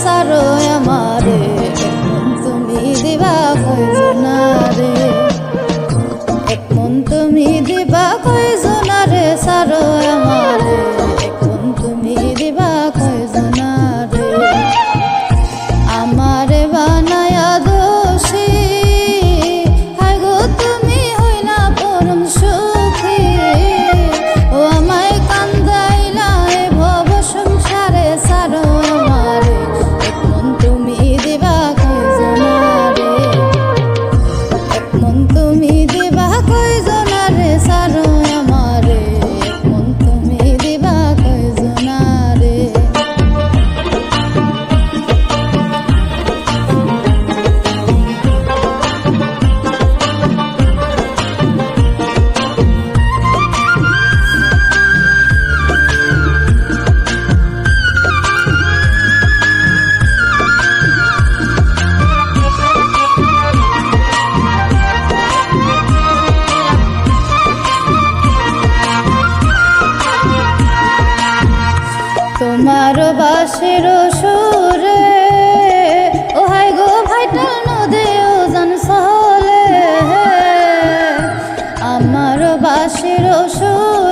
সারো আমারে মন তুমি দিবা কয়জনারে, এক মন তুমি দিবা কয়জনারে, সারো আমারে এক মন তুমি দিবা কয়জনারে। আমারে বানায়া দোষী হায় গো তুমি হইলা পরম সুখী, ও আমায় কান্দাইলা এ ভব সংসারে, সারো আমারে এক মন তুমি দিবা কয়জনারে, এক মন তুমি দিবা কয়জনারে, সারো আমারে এক মন তুমি দিবা কয়জনারে। তোমার বাঁশির সুরে ও হাই গো ভাইটাল নদী ওজন সহলে, আমার বাঁশির সুরে